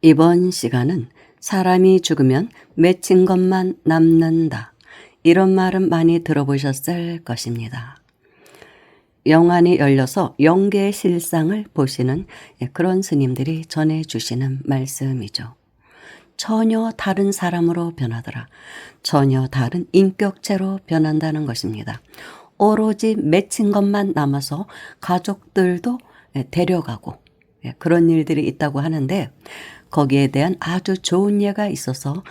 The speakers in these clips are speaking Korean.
이번 시간은 사람이 죽으면 맺힌 것만 남는다. 이런 말은 많이 들어보셨을 것입니다. 영안이 열려서 영계의 실상을 보시는 그런 스님들이 전해주시는 말씀이죠. 전혀 다른 사람으로 변하더라. 전혀 다른 인격체로 변한다는 것입니다. 오로지 맺힌 것만 남아서 가족들도 데려가고 그런 일들이 있다고 하는데 거기에 대한 아주 좋은 예가 있어서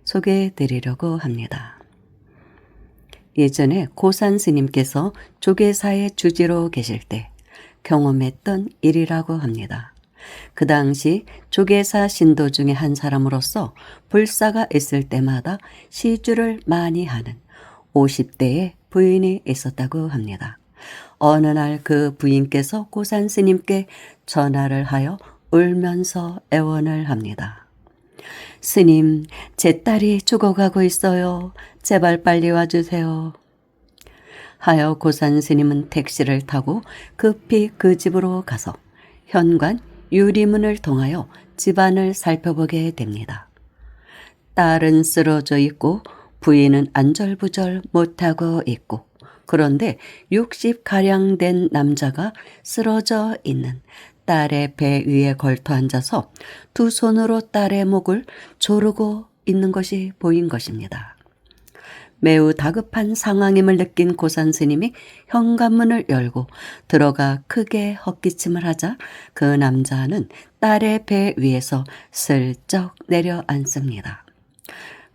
소개해 드리려고 합니다. 예전에 고산 스님께서 조계사의 주지로 계실 때 경험했던 일이라고 합니다. 그 당시 조계사 신도 중에 한 사람으로서 불사가 있을 때마다 시주를 많이 하는 50대의 부인이 있었다고 합니다. 어느 날 그 부인께서 고산 스님께 전화를 하여 울면서 애원을 합니다. 스님, 제 딸이 죽어가고 있어요. 제발 빨리 와주세요. 하여 고산 스님은 택시를 타고 급히 그 집으로 가서 현관 유리문을 통하여 집안을 살펴보게 됩니다. 딸은 쓰러져 있고 부인은 안절부절 못하고 있고 그런데 60가량 된 남자가 쓰러져 있는 딸의 배 위에 걸터 앉아서 두 손으로 딸의 목을 조르고 있는 것이 보인 것입니다. 매우 다급한 상황임을 느낀 고산 스님이 현관문을 열고 들어가 크게 헛기침을 하자 그 남자는 딸의 배 위에서 슬쩍 내려앉습니다.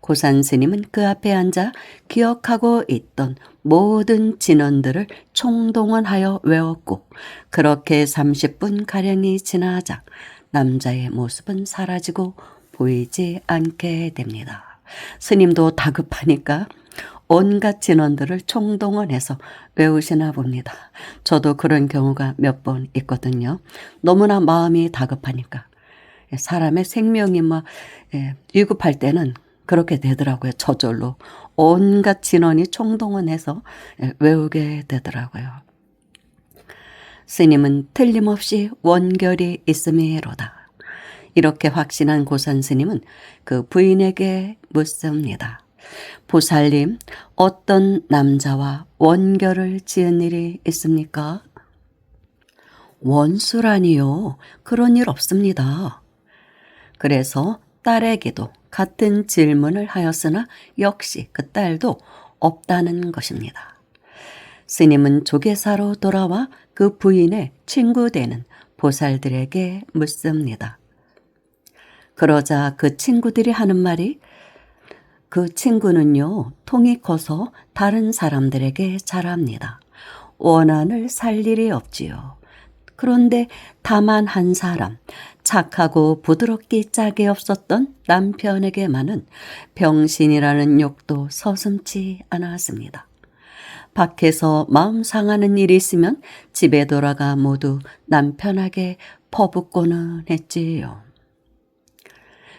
고산 스님은 그 앞에 앉아 기억하고 있던 모든 진언들을 총동원하여 외웠고 그렇게 30분가량이 지나자 남자의 모습은 사라지고 보이지 않게 됩니다. 스님도 다급하니까 온갖 진언들을 총동원해서 외우시나 봅니다. 저도 그런 경우가 몇 번 있거든요. 너무나 마음이 다급하니까 사람의 생명이 막 위급할 때는 그렇게 되더라고요. 저절로 온갖 진언이 총동원해서 외우게 되더라고요. 스님은 틀림없이 원결이 있음이로다. 이렇게 확신한 고산 스님은 그 부인에게 묻습니다. 보살님, 어떤 남자와 원결을 지은 일이 있습니까? 원수라니요. 그런 일 없습니다. 그래서 딸에게도 같은 질문을 하였으나 역시 그 딸도 없다는 것입니다. 스님은 조계사로 돌아와 그 부인의 친구 되는 보살들에게 묻습니다. 그러자 그 친구들이 하는 말이 그 친구는요, 통이 커서 다른 사람들에게 잘합니다. 원한을 살 일이 없지요. 그런데 다만 한 사람, 착하고 부드럽게 짝이 없었던 남편에게만은 병신이라는 욕도 서슴지 않았습니다. 밖에서 마음 상하는 일이 있으면 집에 돌아가 모두 남편에게 퍼붓고는 했지요.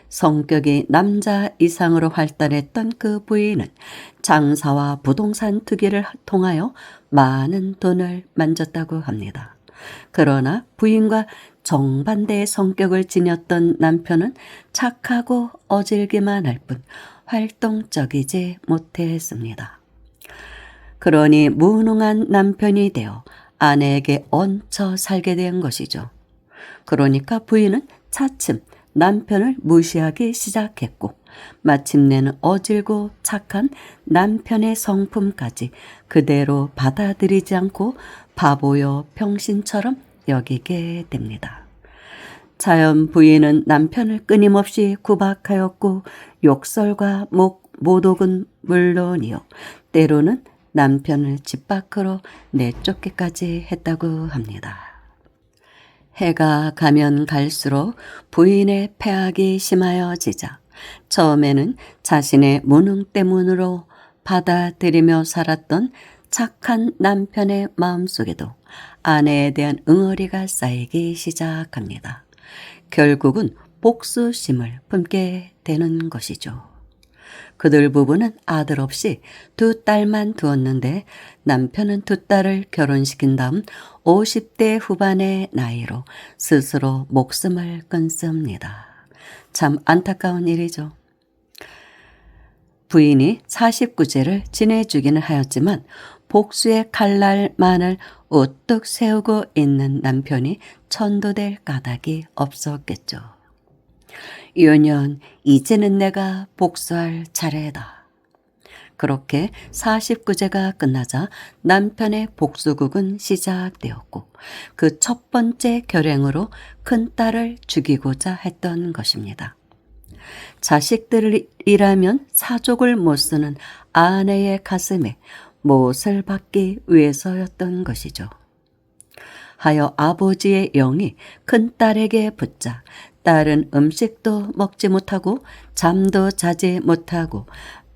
성격이 남자 이상으로 활달했던 그 부인은 장사와 부동산 투기를 통하여 많은 돈을 만졌다고 합니다. 그러나 부인과 정반대의 성격을 지녔던 남편은 착하고 어질기만 할 뿐 활동적이지 못했습니다. 그러니 무능한 남편이 되어 아내에게 얹혀 살게 된 것이죠. 그러니까 부인은 차츰 남편을 무시하기 시작했고 마침내는 어질고 착한 남편의 성품까지 그대로 받아들이지 않고 바보여 병신처럼 여기게 됩니다. 자연 부인은 남편을 끊임없이 구박하였고 욕설과 모독은 물론이요 때로는 남편을 집 밖으로 내쫓기까지 했다고 합니다. 해가 가면 갈수록 부인의 폐악이 심하여지자 처음에는 자신의 무능 때문으로 받아들이며 살았던 착한 남편의 마음속에도 아내에 대한 응어리가 쌓이기 시작합니다. 결국은 복수심을 품게 되는 것이죠. 그들 부부는 아들 없이 두 딸만 두었는데 남편은 두 딸을 결혼시킨 다음 50대 후반의 나이로 스스로 목숨을 끊습니다. 참 안타까운 일이죠. 부인이 49제를 지내주기는 하였지만 복수의 칼날만을 우뚝 세우고 있는 남편이 천도될 까닭이 없었겠죠. 요년 이제는 내가 복수할 차례다. 그렇게 49제가 끝나자 남편의 복수극은 시작되었고 그 첫 번째 결행으로 큰딸을 죽이고자 했던 것입니다. 자식들이라면 사족을 못 쓰는 아내의 가슴에 못을 박기 위해서였던 것이죠. 하여 아버지의 영이 큰딸에게 붙자 딸은 음식도 먹지 못하고 잠도 자지 못하고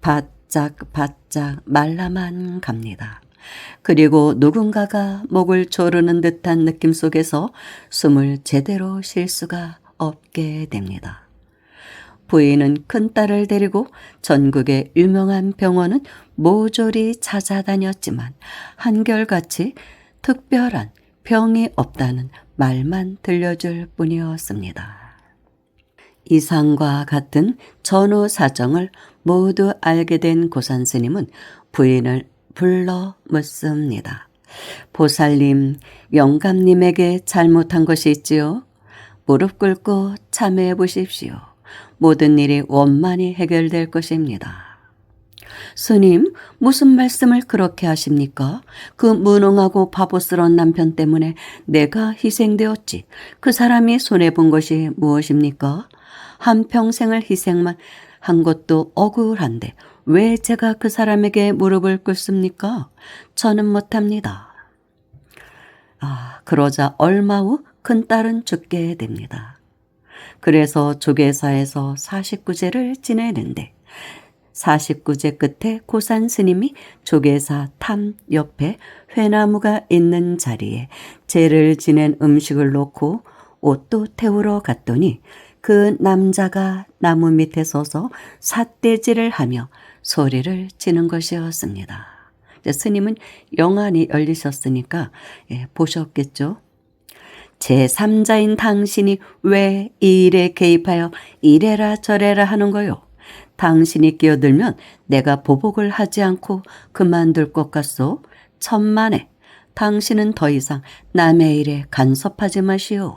바짝바짝 말라만 갑니다. 그리고 누군가가 목을 조르는 듯한 느낌 속에서 숨을 제대로 쉴 수가 없게 됩니다. 부인은 큰딸을 데리고 전국의 유명한 병원은 모조리 찾아다녔지만 한결같이 특별한 병이 없다는 말만 들려줄 뿐이었습니다. 이상과 같은 전후 사정을 모두 알게 된 고산스님은 부인을 불러 묻습니다. 보살님, 영감님에게 잘못한 것이 있지요? 무릎 꿇고 참회해 보십시오. 모든 일이 원만히 해결될 것입니다. 스님, 무슨 말씀을 그렇게 하십니까? 그 무능하고 바보스러운 남편 때문에 내가 희생되었지. 그 사람이 손해본 것이 무엇입니까? 한평생을 희생만 한 것도 억울한데 왜 제가 그 사람에게 무릎을 꿇습니까? 저는 못합니다. 그러자 얼마 후 큰딸은 죽게 됩니다. 그래서 조계사에서 49제를 지내는데 49제 끝에 고산 스님이 조계사 탐 옆에 회나무가 있는 자리에 제를 지낸 음식을 놓고 옷도 태우러 갔더니 그 남자가 나무 밑에 서서 삿대질을 하며 소리를 지는 것이었습니다. 스님은 영안이 열리셨으니까 보셨겠죠. 제3자인 당신이 왜 이 일에 개입하여 이래라 저래라 하는 거요? 당신이 끼어들면 내가 보복을 하지 않고 그만둘 것 같소? 천만에 당신은 더 이상 남의 일에 간섭하지 마시오.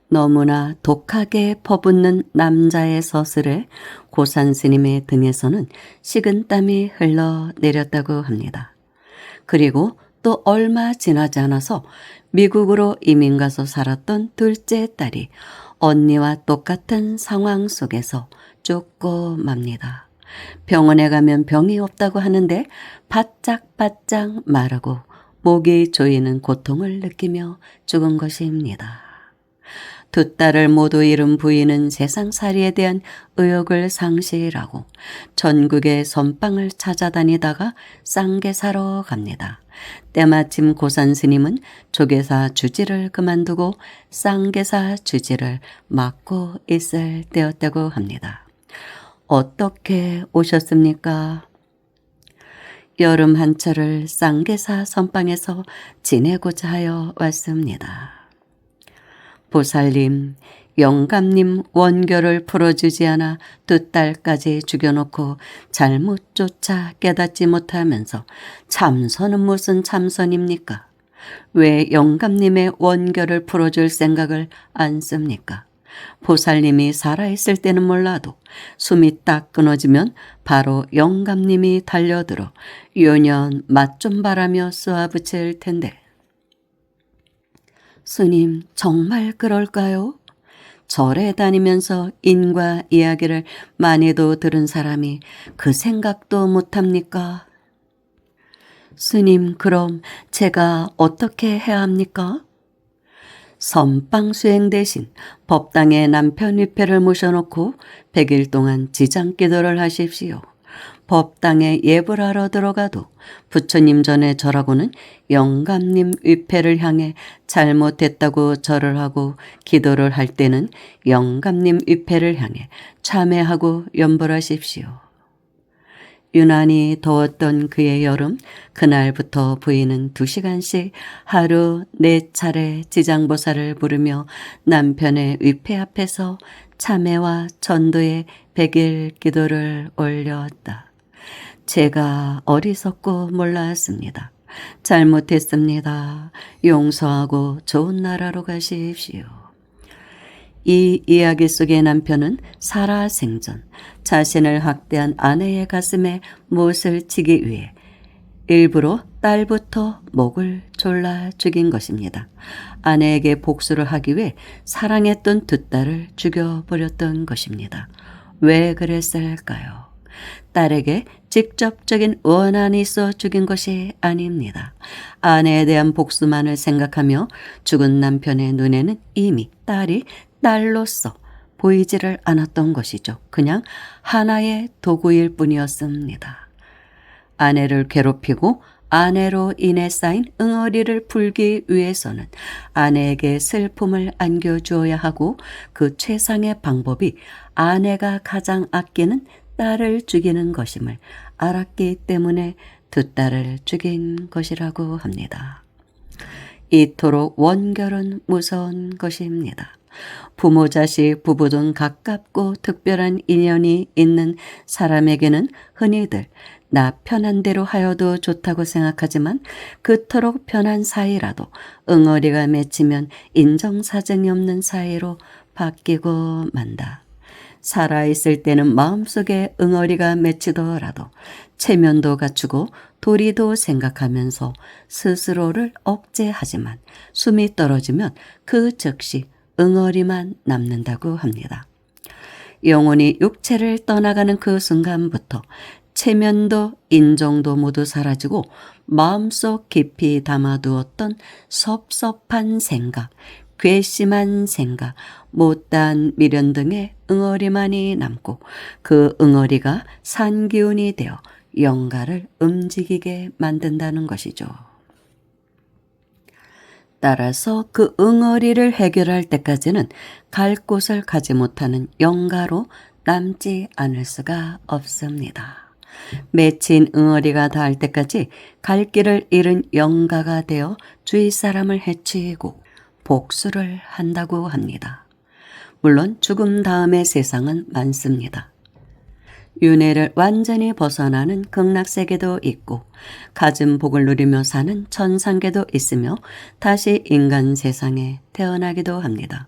너무나 독하게 퍼붓는 남자의 서슬에 고산 스님의 등에서는 식은땀이 흘러내렸다고 합니다. 그리고 또 얼마 지나지 않아서 미국으로 이민 가서 살았던 둘째 딸이 언니와 똑같은 상황 속에서 죽고 맙니다. 병원에 가면 병이 없다고 하는데 바짝바짝 마르고 목이 조이는 고통을 느끼며 죽은 것입니다. 두 딸을 모두 잃은 부인은 세상살이에 대한 의욕을 상실하고 전국의 선방을 찾아다니다가 쌍계 사러 갑니다. 때마침 고산 스님은 조계사 주지를 그만두고 쌍계사 주지를 맡고 있을 때였다고 합니다. 어떻게 오셨습니까? 여름 한철을 쌍계사 선방에서 지내고자 하여 왔습니다. 보살님, 영감님 원결을 풀어주지 않아 두 딸까지 죽여놓고 잘못조차 깨닫지 못하면서 참선은 무슨 참선입니까? 왜 영감님의 원결을 풀어줄 생각을 안 씁니까? 보살님이 살아있을 때는 몰라도 숨이 딱 끊어지면 바로 영감님이 달려들어 요년 맛 좀 바라며 쏘아붙일 텐데. 스님, 정말 그럴까요? 절에 다니면서 인과 이야기를 많이도 들은 사람이 그 생각도 못합니까? 스님, 그럼 제가 어떻게 해야 합니까? 선방 수행 대신 법당에 남편 위패를 모셔놓고 100일 동안 지장기도를 하십시오. 법당에 예불 하러 들어가도 부처님 전에 절하고는 영감님 위패를 향해 잘못했다고 절을 하고 기도를 할 때는 영감님 위패를 향해 참회하고 염불하십시오. 유난히 더웠던 그의 여름, 그날부터 부인은 2시간씩 하루 4차례 지장보살을 부르며 남편의 위패 앞에서 참회와 전도의 100일 기도를 올렸다. 제가 어리석고 몰랐습니다. 잘못했습니다. 용서하고 좋은 나라로 가십시오. 이 이야기 속의 남편은 살아생전 자신을 학대한 아내의 가슴에 못을 치기 위해 일부러 딸부터 목을 졸라 죽인 것입니다. 아내에게 복수를 하기 위해 사랑했던 2딸을 죽여버렸던 것입니다. 왜 그랬을까요? 딸에게 직접적인 원한이 있어 죽인 것이 아닙니다. 아내에 대한 복수만을 생각하며 죽은 남편의 눈에는 이미 딸이 딸로서 보이지를 않았던 것이죠. 그냥 하나의 도구일 뿐이었습니다. 아내를 괴롭히고 아내로 인해 쌓인 응어리를 풀기 위해서는 아내에게 슬픔을 안겨주어야 하고 그 최상의 방법이 아내가 가장 아끼는 딸을 죽이는 것임을 알았기 때문에 2딸을 죽인 것이라고 합니다. 이토록 원결은 무서운 것입니다. 부모, 자식, 부부 등 가깝고 특별한 인연이 있는 사람에게는 흔히들 나 편한 대로 하여도 좋다고 생각하지만 그토록 편한 사이라도 응어리가 맺히면 인정사정이 없는 사이로 바뀌고 만다. 살아있을 때는 마음속에 응어리가 맺히더라도 체면도 갖추고 도리도 생각하면서 스스로를 억제하지만 숨이 떨어지면 그 즉시 응어리만 남는다고 합니다. 영혼이 육체를 떠나가는 그 순간부터 체면도 인정도 모두 사라지고 마음속 깊이 담아두었던 섭섭한 생각, 괘씸한 생각, 못다한 미련 등의 응어리만이 남고 그 응어리가 산기운이 되어 영가를 움직이게 만든다는 것이죠. 따라서 그 응어리를 해결할 때까지는 갈 곳을 가지 못하는 영가로 남지 않을 수가 없습니다. 맺힌 응어리가 닿을 때까지 갈 길을 잃은 영가가 되어 주위 사람을 해치고 복수를 한다고 합니다. 물론 죽음 다음의 세상은 많습니다. 윤회를 완전히 벗어나는 극락세계도 있고 가진 복을 누리며 사는 천상계도 있으며 다시 인간 세상에 태어나기도 합니다.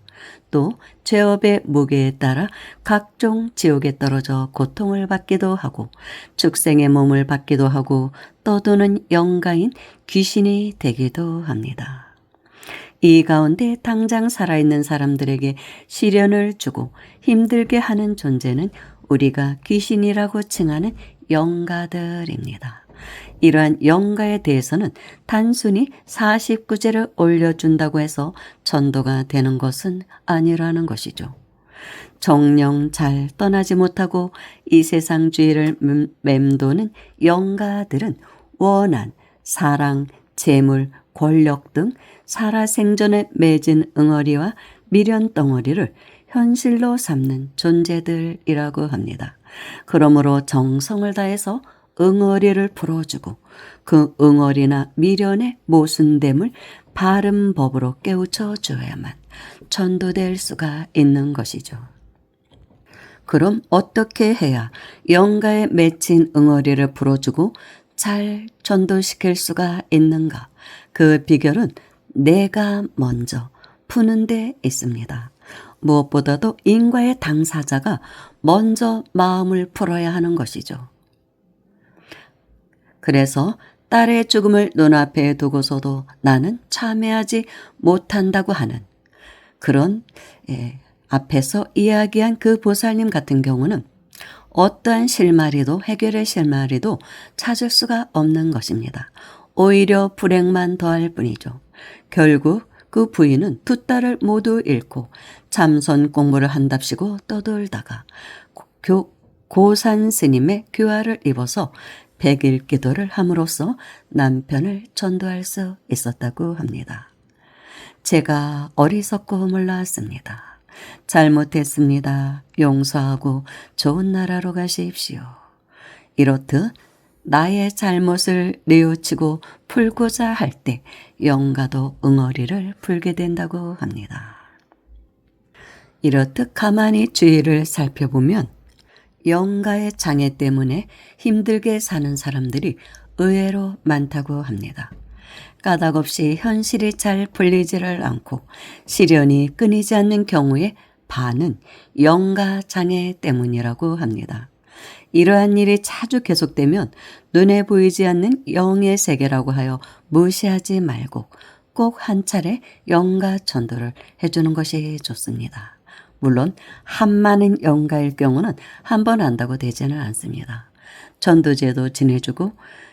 또 죄업의 무게에 따라 각종 지옥에 떨어져 고통을 받기도 하고 축생의 몸을 받기도 하고 떠도는 영가인 귀신이 되기도 합니다. 이 가운데 당장 살아있는 사람들에게 시련을 주고 힘들게 하는 존재는 우리가 귀신이라고 칭하는 영가들입니다. 이러한 영가에 대해서는 단순히 49제를 올려준다고 해서 전도가 되는 것은 아니라는 것이죠. 정령 잘 떠나지 못하고 이 세상 주위를 맴도는 영가들은 원한, 사랑, 재물, 권력 등 살아생전에 맺은 응어리와 미련 덩어리를 현실로 삼는 존재들이라고 합니다. 그러므로 정성을 다해서 응어리를 풀어주고 그 응어리나 미련의 모순됨을 바른 법으로 깨우쳐 줘야만 전도될 수가 있는 것이죠. 그럼 어떻게 해야 영가에 맺힌 응어리를 풀어주고 잘 전도시킬 수가 있는가? 그 비결은 내가 먼저 푸는 데 있습니다. 무엇보다도 인과의 당사자가 먼저 마음을 풀어야 하는 것이죠. 그래서 딸의 죽음을 눈앞에 두고서도 나는 참회하지 못한다고 하는 그런 앞에서 이야기한 그 보살님 같은 경우는 어떠한 실마리도 해결의 실마리도 찾을 수가 없는 것입니다. 오히려 불행만 더할 뿐이죠. 결국 그 부인은 2딸을 모두 잃고 참선 공부를 한답시고 떠돌다가 고산 스님의 교화를 입어서 100일 기도를 함으로써 남편을 전도할 수 있었다고 합니다. 제가 어리석고 몰랐습니다. 잘못했습니다. 용서하고 좋은 나라로 가십시오. 이렇듯 나의 잘못을 뉘우치고 풀고자 할 때 영가도 응어리를 풀게 된다고 합니다. 이렇듯 가만히 주위를 살펴보면 영가의 장애 때문에 힘들게 사는 사람들이 의외로 많다고 합니다. 까닭없이 현실이 잘 풀리지를 않고 시련이 끊이지 않는 경우에 반은 영가 장애 때문이라고 합니다. 이러한 일이 자주 계속되면 눈에 보이지 않는 영의 세계라고 하여 무시하지 말고 꼭 한 차례 영가 전도를 해주는 것이 좋습니다. 물론 한많은 영가일 경우는 한 번 한다고 되지는 않습니다. 전도제도 지내주고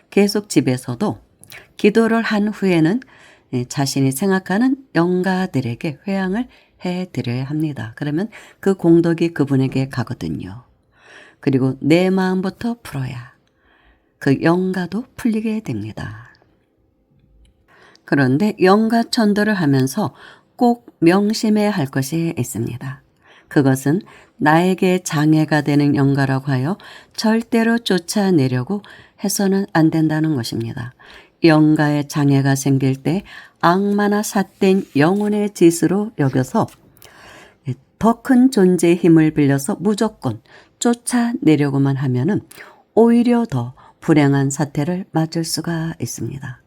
계속 집에서도 기도를 한 후에는 자신이 생각하는 영가들에게 회향을 해드려야 합니다. 그러면 그 공덕이 그분에게 가거든요. 그리고 내 마음부터 풀어야 그 영가도 풀리게 됩니다. 그런데 영가 전도를 하면서 꼭 명심해야 할 것이 있습니다. 그것은 나에게 장애가 되는 영가라고 하여 절대로 쫓아내려고 해서는 안 된다는 것입니다. 영가에 장애가 생길 때 악마나 삿된 영혼의 짓으로 여겨서 더 큰 존재의 힘을 빌려서 무조건 쫓아내려고만 하면은 오히려 더 불행한 사태를 맞을 수가 있습니다.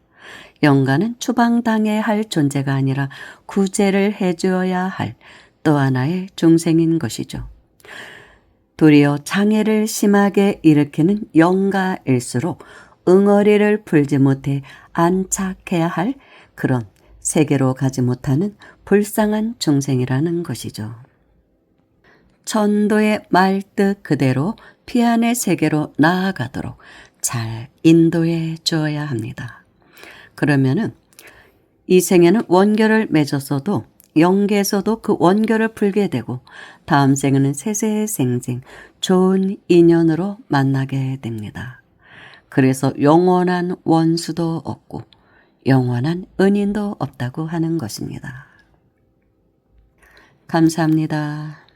영가는 추방당해야 할 존재가 아니라 구제를 해주어야 할 또 하나의 중생인 것이죠. 도리어 장애를 심하게 일으키는 영가일수록 응어리를 풀지 못해 안착해야 할 그런 세계로 가지 못하는 불쌍한 중생이라는 것이죠. 천도의 말뜻 그대로 피안의 세계로 나아가도록 잘 인도해 주어야 합니다. 그러면은 이 생에는 원결을 맺었어도 영계에서도 그 원결을 풀게 되고 다음 생에는 세세생생 좋은 인연으로 만나게 됩니다. 그래서 영원한 원수도 없고 영원한 은인도 없다고 하는 것입니다. 감사합니다.